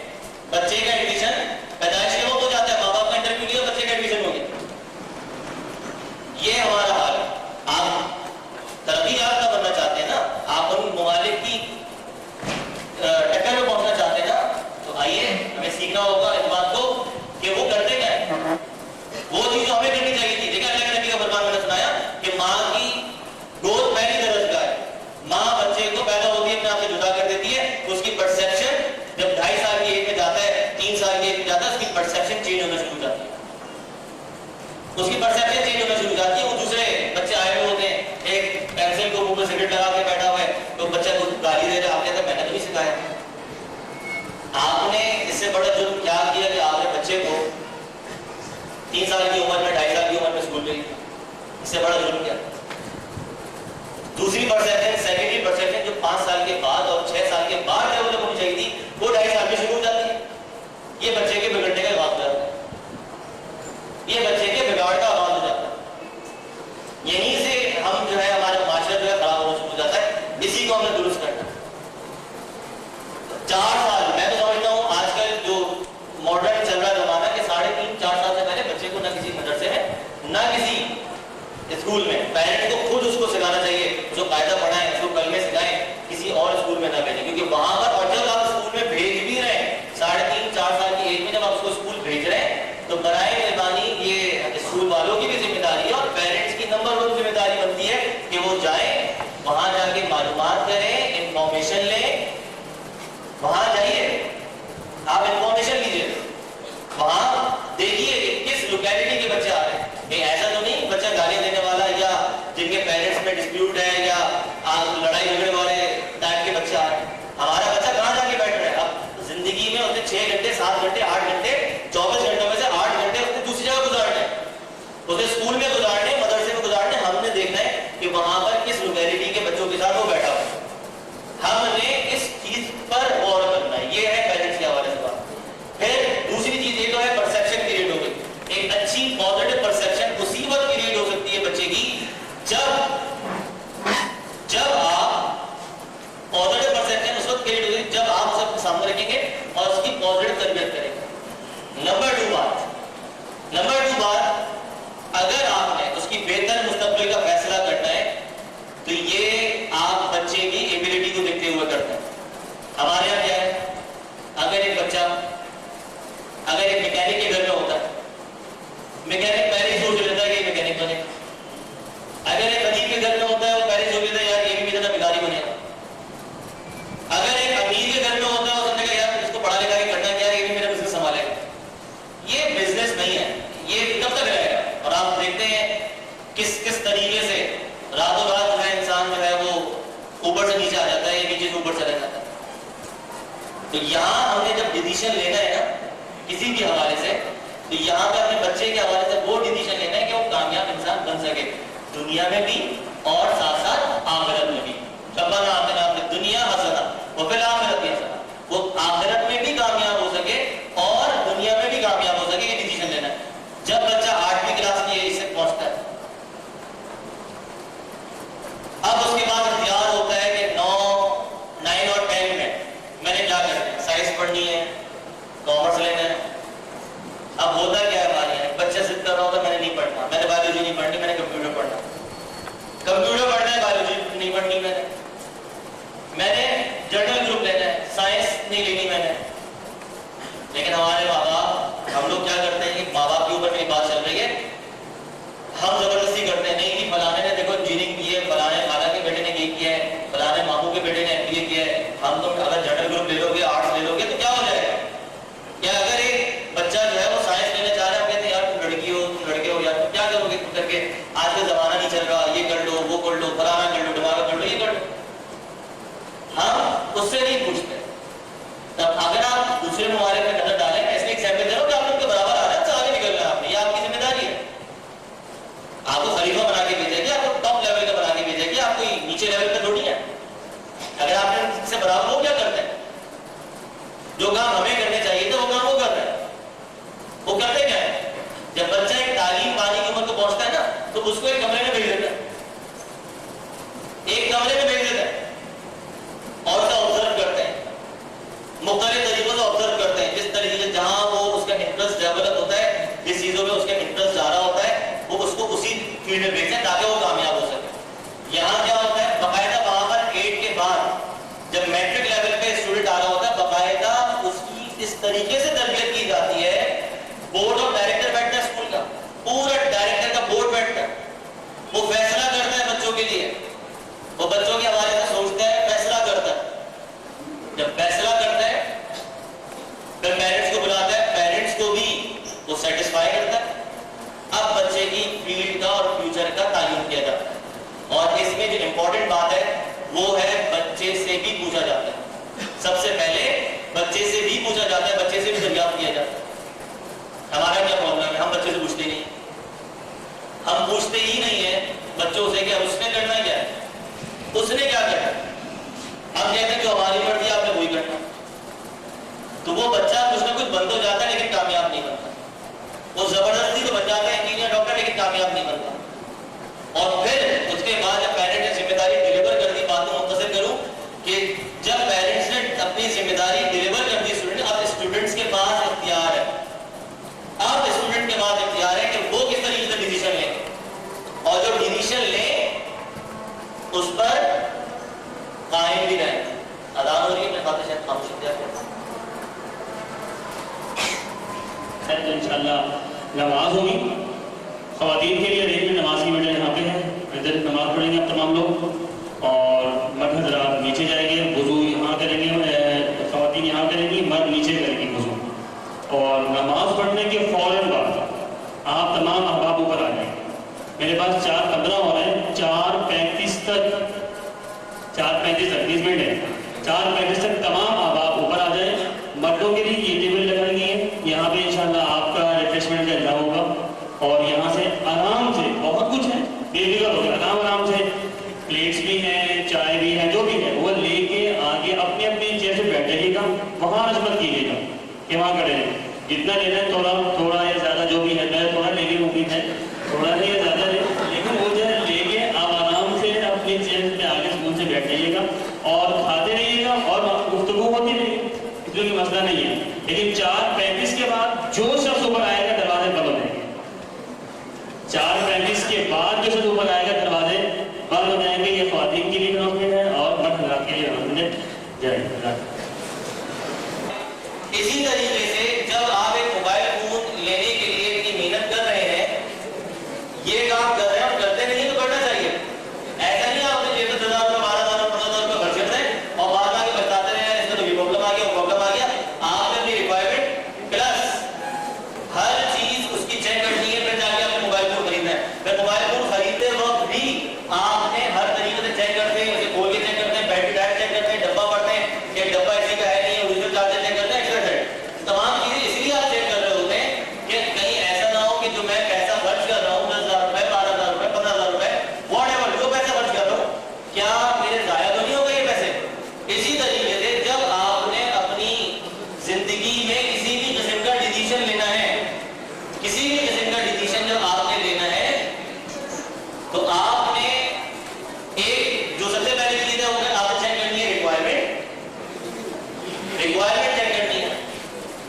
Speaker 1: بچے کا ایڈمیشن پیدائش کے وقت ہو جاتا ہے, ماں باپ کا انٹرویو لیا, بچے کا ایڈمیشن ہو گیا. یہ ہمارا حال ہے. آپ ترقی یافتہ بننا چاہتے ہیں نا, آپ ان ممالک کی ٹکر میں پہنچنا چاہتے ہیں نا, تو آئیے ہمیں سیکھنا ہوگا اس بات کو کہ وہ کرتے کیا ہے. وہ چیز ہمیں کرنی چاہیے تھی. دیکھیں اللہ کے نبی کا فرمان میں نے سنایا کہ ماں کی گود پہلی درجہ ہے. ماں بچے کو پیدا ہوتی ہے اپنے آپ سے جدا کر دیتی ہے. اس کی پرسیپشن جب 2.5 سال کی ایج میں جاتا ہے, 3 سال کی ایج میں جاتا ہے, اس کی پرسیپشن چینج ہونا شروع ہو جاتی ہے. اس کی پرسیپشن چینج ہونا شروع ہو جاتی ہے. وہ دوسرے بچے آئے ہوئے ہوتے ہیں, ایک پینسل کو منہ میں سگریٹ لگا کے بیٹھا ہوا ہے, تو بچہ کو گالی دے سکھایا. آپ نے اس سے بڑا جرم کیا کیا کہ آپ نے بچے کو 3 سال کی عمر میں 2.5 سال کی عمر میں اسکول میں لیا؟ اس سے بڑا جرم کیا؟ دوسری پرسیپشن، سیکنڈری پرسیپشن جو 5 سال کے بعد اور 6 سال کے بعد ڈیولپ ہونی چاہیے تھی، وہ 2.5 سال میں شروع ہو جاتی ہے. یہ بچے کے بگڑنے کا آغاز ہو جاتا ہے. یہ بچے کے بگاڑ کا آغاز ہو جاتا ہے. یہیں سے ہم جو ہے ہمارا معاشرہ جو ہے خراب ہونا شروع ہو جاتا ہے. اسی کو ہم نے درست کرنا. 4 سال میں تو سمجھتا ہوں آج کل جو ماڈرن چل رہا زمانہ کہ 3.5-4 سال سے پہلے بچے کو نہ کسی مدرسے میں نہ کسی اسکول میں، پیرنٹ کو خود اس کو سکھانا چاہیے، اس کو قاعدہ پڑھائیں، اس کو کلمے سکھائیں، کسی اور اسکول میں نہ بھیجیں. کیونکہ وہاں پر اور جب آپ اسکول میں بھیج بھی رہے ہیں 3.5-4 سال کی ایج میں، جب آپ اس کو اسکول بھیج رہے ہیں تو برائے مہربانی یہ اسکول والوں کی بھی ذمہ داری ہے اور پیرنٹس کی نمبر 1 ذمہ داری بنتی ہے کہ وہ جائیں، وہاں جا کے معلومات کریں، انفارمیشن لیں. وہاں جائیے، آپ انفارمیشن لیجیے، وہاں دیکھیے کہ کس لوکیلٹی کے بچے آ رہے ہیں. کہیں ایسا تو نہیں بچہ گالی دینے والا یا جن کے پیرنٹس میں ڈسپیوٹ ہے یا لڑائی جھگڑے والے ٹائپ کے بچے آ رہے ہیں. ہمارا بچہ کہاں جا کے بیٹھ رہا ہے؟ اب زندگی میں اسے 6 گھنٹے 7 گھنٹے 8 گھنٹے 24 گھنٹوں میں سے 8 گھنٹے اسے دوسری جگہ گزارنے ہیں، اسے اسکول میں گزارنے، مدرسے میں گزارنے. ہم نے دیکھنا ہے کہ وہاں پر کس لوکیلٹی کے بچوں کے ساتھ وہ بیٹھا ہوا ہے. ہم نے اس چیز پر غور کرنا ہے. یہ ہے پیرنٹس کے حوالے سے بات. پھر دوسری چیز یہ تو ہے پرسیپشن کریٹ ہو گئی. ایک اچھی پازیٹیو پرسیپشن اسی وقت کریٹ ہو سکتی ہے بچے کی جب آپ پازیٹیو پرسیپشن اس وقت کریٹ ہوگی جب آپ اسے اپنے سامنے رکھیں گے اور اس کی پازیٹیو تربیت کریں گے. نمبر 2 بات، اگر آپ نے اس کی بہتر مستقبل کا فیصلہ کرنا ہے تو یہ آپ بچے کی ایبلٹی کو دیکھتے ہوئے کرتے ہیں. ہمارے یہاں کیا ہے، اگر ایک بچہ اگر ایک میکینک کے گھر میں ہوتا ہے، میکینک پہلے ہی سوچ لیتا ہے کہ میکینک بنے. اگر ایک غریب کے گھر میں ہوتا ہے وہ پہلے سوچ لیتا ہے یار یہ بھی میرا بھکاری بنے گا. اگر ایک امیر کے گھر میں ہوتا ہے وہ سمجھے گا یار اس کو پڑھا لکھا کے کرنا کیا ہے، یہ بھی میرا بزنس سنبھالے گا. یہ بزنس نہیں ہے، یہ کب تک رہے گا. اور آپ دیکھتے ہیں کس طریقے سے راتوں رات جو ہے انسان جو ہے وہ اوپر سے نیچے آ جاتا ہے یا نیچے سے اوپر چلا جاتا ہے. تو یہاں ہم نے جب ڈیسیشن لینا ہے نا کسی بھی حوالے سے، تو یہاں پہ اپنے بچے کے حوالے سے وہ ڈیسیشن لینا ہے کہ وہ کامیاب انسان بن سکے دنیا میں بھی اور ساتھ ساتھ آخرت میں بھی. ربنا آتنا فی الدنیا حسنہ وفی الآخرۃ حسنہ. وہ آخرت میں بھی کامیاب ہو سکے اور دنیا میں بھی کامیاب ہو سکے، یہ ڈیسیشن لینا ہے. جب بچہ 8ویں کلاس کی ایج سے پہنچتا ہے اب اس کے بعد اختیار ہوتا ہے کہ 9 اور 10 میں نے کیا کرنا ہے، سائنس پڑھنی ہے، کامرس لینا ہے. اب ہوتا کیا ہے ہمارے یہاں بچہ ضد کر رہا ہوتا ہے میں نے نہیں پڑھنا، میں نے بایولوجی نہیں پڑھنی، میں نے کمپیوٹر پڑھنا. کمپیوٹر پڑھنا ہے، بایولوجی نہیں پڑھنی میں نے جنرل گروپ لینا ہے، سائنس نہیں لینی میں نے. لیکن ہمارے ماں باپ، ہم لوگ کیا کرتے ہیں کہ ماں باپ کے اوپر میری بات چل رہی ہے، ہم زبردستی کرتے ہیں نہیں فلانے نے دیکھو انجینئرنگ کی ہے، فلانے خالہ کے بیٹے نے یہ کیا ہے، فلانے ماموں کے بیٹے نے MBA کیا ہے، ہم تو اگر جنرل گروپ لے لو گے، آرٹس لے لو گے تو کیا ہو جائے گا. کیا اگر ایک بچہ جو ہے وہ سائنس لینا چاہ رہا ہے، ہم کہتے ہیں یار تم لڑکی ہو، تم لڑکے ہو، یار تم کیا کرو گے کر کے، آج کا زمانہ نہیں چل رہا، یہ کر لو، وہ کر لو، فلانا کر لو، ڈماغا کر لو، یہ کر لو. ہم اس سے نہیں پوچھتے. تب اگر آپ دوسرے ممالک میں نظر ڈالیں، ایسے ایگزامپل دے رہا ہوں کہ آپ ان کے برابر آ رہے ہیں، آگے نکل رہا ہے، آپ نے یہ آپ کی ذمہ داری ہے. آپ کو خلیفہ بنا کے بھیجے گی، آپ کو ٹاپ لیول کا بنا کے بھیجے گی، آپ کوئی نیچے لیول کا تھوڑی ہے. اگر آپ نے ان سے برابر ہو کیا کرتے ہیں، جو کام ہمیں کرنے چاہیے تھے وہ کام وہ کر رہے ہیں. وہ کرتے کیا ہے، جب بچہ ایک تعلیم پانے کی عمر کو پہنچتا ہے نا تو اس کو ایک کمرے میں بھیج دیتا ہے، ایک کمرے میں بھیج دیتا ہے اور اسے آبزرو کرتے ہیں، مختلف طریقوں سے آبزرو کرتے ہیں. جس طریقے سے جہاں وہ اس کا انٹرسٹ ڈیولپ ہوتا ہے، جس چیزوں میں اس کا انٹرسٹ زیادہ ہوتا ہے، وہ اس کو اسی فیلڈ میں بھیجتے ہیں تاکہ وہ کامیاب ہو سکے. یہاں کیا ہوتا ہے، باقاعدہ وہاں پر 8 کے بعد جب میٹرک لیول پہ اسٹوڈنٹ آ رہا ہوتا ہے، باقاعدہ اس کی اس طریقے سے تربیت کی جاتی ہے. بورڈ آف ڈائریکٹر بیٹھتا ہے اسکول کا، پورا ڈائریکٹر کا بورڈ بیٹھتا ہے، وہ فیصلہ کرتا ہے بچوں کے لیے، وہ بچوں کے حوالے سے سوچتا ہے، فیصلہ کرتا ہے. جب فیصلہ کرتا ہے پھر پیرنٹس کو بلاتا ہے، پیرنٹس کو بھی وہ سیٹسفائی کرتا ہے. اب بچے کی فیلڈ کا اور فیوچر کا تعین کیا جاتا ہے. اور اس میں جو امپورٹنٹ بات ہے وہ ہے بچے سے بھی پوچھا جاتا ہے. سب کیا جاتا. ہمارا کیا پرابلم ہے؟ ہم بچے سے پوچھتے ہی نہیں. ہم پوچھتے ہی نہیں ہیں بچوں سے کہ اس نے کرنا کیا ہے, اس نے کیا کرنا. ہم کہتے ہیں جو ہماری مرضی آپ نے وہی کرنا. تو وہ بچہ کچھ نہ کچھ بن تو جاتا ہے لیکن کامیاب نہیں بنتا. وہ زبردستی تو بن جاتا ہے انجینئر ڈاکٹر لیکن کامیاب نہیں بنتا. اور پھر اس کے بعد جب پیرنٹ نے ذمہ داری ڈلیور کر دی, بات کو مختصر کروں کہ جب پیرنٹس نے اپنی ذمہ داری ڈلیور کر دی اسٹوڈنٹ, اب اسٹوڈنٹس کے پاس اختیار ہے. اب اسٹوڈنٹ کے پاس اختیار ہے کہ وہ کس طریقے سے ڈیسیژن لیں, اور جو ڈیسیژن لیں اس پر قائم بھی رہیں. اذان ہو رہی ہے, میں خاطر شاید خاموش اختیار کرتا ہوں.
Speaker 2: انشاءاللہ نماز ہوگی. خواتین کے لیے ارینجمنٹ نماز کی وجہ یہاں پہ ہے. ادھر نماز پڑھیں گے آپ تمام لوگ, اور مرد حضرات نیچے جائیں گے, وضو یہاں کریں گے, خواتین یہاں کریں گی, مرد نیچے کریں گی وضو. اور نماز پڑھنے کے فوراً بعد آپ تمام احباب اوپر آ جائیں. میرے پاس 4:15 ہو رہے ہیں, 4:35 تک 20 منٹ ہے. 4:35 تک تمام احباب اوپر آ جائیں. مردوں کے لیے یہ ٹیبل لگائی گئی ہے, یہاں پہ انشاءاللہ آپ کا ریفریشمنٹ کا انتظام ہوگا. اور یہاں سے آرام سے, بہت کچھ ہے, بے فکر ہو گیا, آرام سے پلیٹس بھی ہیں, چائے بھی ہے, جو بھی ہے وہ لے کے آگے اپنی اپنی چیئر سے بیٹھ جائیے گا. وہاں رسمت کیجیے گا کہ وہاں کھڑے ہیں. جتنا لینا ہے تھوڑا یا زیادہ جو بھی ہے, میں تھوڑا لینے کی امید ہے, تھوڑا نہیں یا زیادہ لے, لیکن وہ جو ہے لے کے آپ آرام سے اپنی چیئر پہ آگے سکون سے بیٹھ جائیے گا اور کھاتے رہیے گا اور گفتگو ہوتی رہے گی, اس لیے مسئلہ نہیں ہے. لیکن 4:35 کے بعد جو شخص اوپر آئے گا دروازے بند ہو جائیں گے. 4:35 کے بعد جو شخص اوپر آئے گا دروازے بند ہو جائیں گے. یہ خواتین کے لیے اناؤنسمنٹ ہے اور مرد حضرات کے لیے اناؤنسمنٹ ہے. جائے
Speaker 1: اسی طریقے سے جب آپ ایک موبائل فون لینے کے لیے اتنی محنت کر رہے ہیں, یہ کام کر رہے ہیں اور کرتے نہیں تو کرنا چاہیے. ایسا نہیں آپ نے 10,000 روپے 12,000 روپے 15,000 روپے خرچ کرتے ہیں اور بعد میں بچاتے رہے اس میں تو یہ پرابلم آ گیا, وہ پرابلم آ گیا. آپ نے اپنی ریکوائرمنٹ پلس ہر چیز اس کی چیک کرنی ہے, پھر جا کے آپ نے موبائل فون خریدنا ہے. پھر موبائل فون خریدتے وقت بھی آپ نے ہر طریقے سے چیک کرتے ہیں, اسے کھول کے چیک کرتے ہیں, بیٹری ڈائٹ چیک کرتے ہیں, ڈبہ پڑھتے ہیں کہ ڈبہ اسی کا ہے نہیں ہے, اوریجنل چارجر چیک کرتے ہیں, تمام چیزیں اس لیے آپ چیک کر رہے ہوتے ہیں کہ کہیں ایسا نہ ہو کہ جو میں پیسہ خرچ کر رہا ہوں 10,000 روپے 12,000 روپے 15,000 روپے واٹ ایور جو پیسہ خرچ کر رہا ہوں, کیا میرے ضائع تو نہیں ہو گئے یہ پیسے. اسی طریقے سے جب آپ نے اپنی زندگی میں کسی بھی قسم کا ڈیسیژن لینا ہے, کسی بھی قسم کا ڈیسیژن جب آپ نے لینا ہے تو آپ نے ایک جو سب سے پہلی چیز ہے وہ آپ نے چیک کرنی ہے ریکوائرمنٹ چیک کرنی ہے.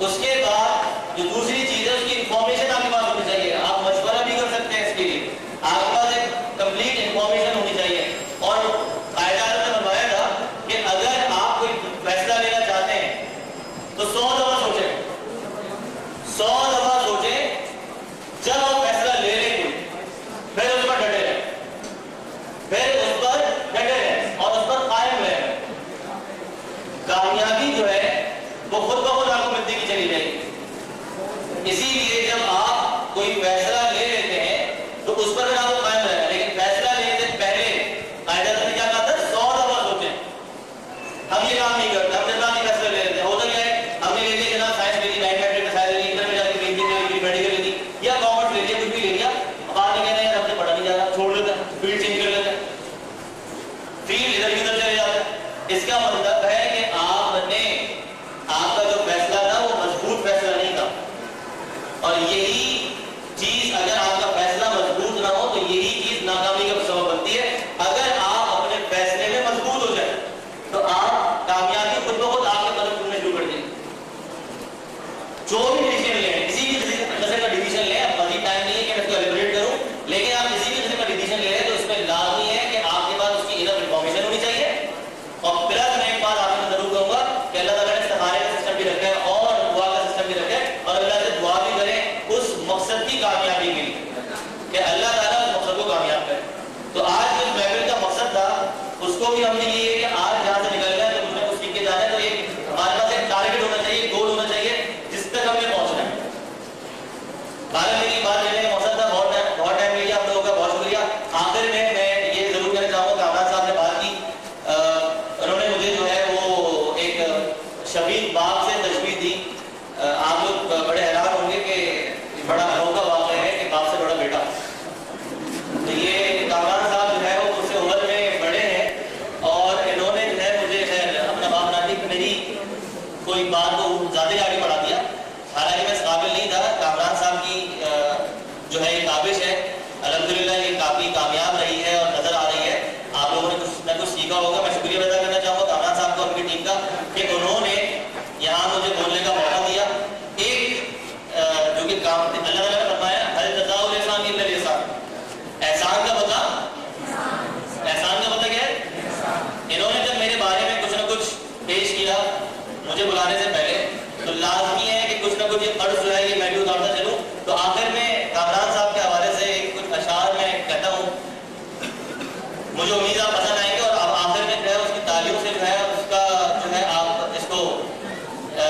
Speaker 1: اس کے بعد جو دوسری چیز ہے اس کی انفارمیشن آپ کے پاس ہونی چاہیے. آپ مشورہ بھی کر سکتے ہیں, اس کے لیے آپ کے پاس ایک کمپلیٹ انفارمیشن ہونی چاہیے. اور قائد اعظم نے فرمایا تھا کہ اگر آپ کوئی فیصلہ لینا چاہتے ہیں تو 100 دفعہ سوچیں, 100 دفعہ سوچیں. جب آپ فیصلہ لے لیں کوئی پھر اس پر ڈٹے رہیں, اور اس پر قائم رہیں. کامیابی جو ہے وہ خود بخود آپ کو ملتی کی چلی جائے گی. اسی لیے جب آپ کوئی فیصلہ لے لیتے ہیں تو اس پر آپ کو قائم رہنا, لیکن فیصلہ لینے سے پہلے قائد اعظم نے کیا کہا تھا, 100 دفعہ سوچیں. ہم یہ کام نہیں کرتے, ہم جب نہیں فیصلہ لے لیتے ہیں. ہوتا کیا ہے, ہم نے لے لیا جناب سائنس لے لی, میتھمیٹکس میں سائنس لے لی, ادھر میں جا کے میڈیکل لے لی یا کامرس لے لیا, کچھ بھی لے لیا. بعد میں کہتے ہیں ہم نے پڑھا نہیں جا رہا, چھوڑ دیتا ہے, فیلڈ چینج کر لیتے ہیں, فیلڈ ادھر کی ادھر چلے جاتا ہے. اس کا مطلب ہے کہ آپ کا جو فیصلہ تھا وہ مضبوط فیصلہ نہیں تھا. اور یہی چیز اگر آپ کا فیصلہ مضبوط نہ ہو تو یہی چیز ناکامی کا سبب بنتی ہے. اگر آپ اپنے فیصلے میں مضبوط ہو جائیں تو آپ کامیابی خود بخود آپ کے مدد کرنے شروع کر دیں. جو بھی ڈیسیژن لیں, کسی بھی قسم کا ڈیسیژن لیں, اب مزید ٹائم نہیں ہے کہ میں اس کو ایلیبریٹ کروں, لیکن آپ کسی بھی قسم کا ڈیسیژن لے تو اس میں لازمی ہے کہ آپ کے پاس اس کی انف انفارمیشن ہونی چاہیے. اور پلس میں ایک بات آپ کو ضرور کہوں گا کہ اللہ تعالیٰ نے استخارے کا سسٹم بھی رکھا ہے اور دعا کا سسٹم بھی رکھا ہے, اور اللہ سے دعا بھی کریں. اس میری کوئی بات کو زیادہ ہی آگے بڑھا دیا، حالانکہ میں اس قابل نہیں تھا. کامران صاحب کی جو ہے یہ کاوش ہے الحمدللہ یہ کافی کامیاب رہی ہے اور نظر آ رہی ہے. آپ لوگوں نے کچھ نہ کچھ سیکھا ہوگا. میں شکریہ ادا کرنا چاہوں گا کامران صاحب کو اور ان کی ٹیم کا کہ انہوں نے یہاں مجھے بولنے کا موقع دیا. ایک جو کہ کام اللہ تعالیٰ نے فرمایا ہل جزاء الاحسان الا الاحسان، احسان کا بدلہ کیا ہے؟ انہوں نے جب میرے بارے میں کچھ نہ کچھ پیش کیا مجھے بلانے سے پہلے، تو لازمی ہے کہ کچھ نہ کچھ یہ قرض جو ہے یہ میں بھی اتارتا چلوں. تو آخر میں کامران صاحب کے حوالے سے کچھ اشعار میں کہتا ہوں، مجھے امید آپ پسند آئیں گے. اور آپ آخر میں جو ہے اس کی تعلیم سے جو ہے اس کا جو ہے آپ اس کو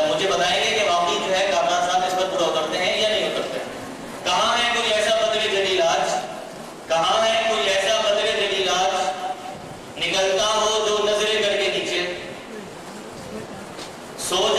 Speaker 1: مجھے بتائیں گے کہ واقعی جو ہے کامران صاحب اس پر پورا اترتے ہیں یا نہیں اترتے. کہاں ہے کوئی ایسا بدر جلیل آج، کہاں ہے کوئی ایسا بدر جلیل آج نکلتا ہو جو نظریں کر کے نیچے، سوچ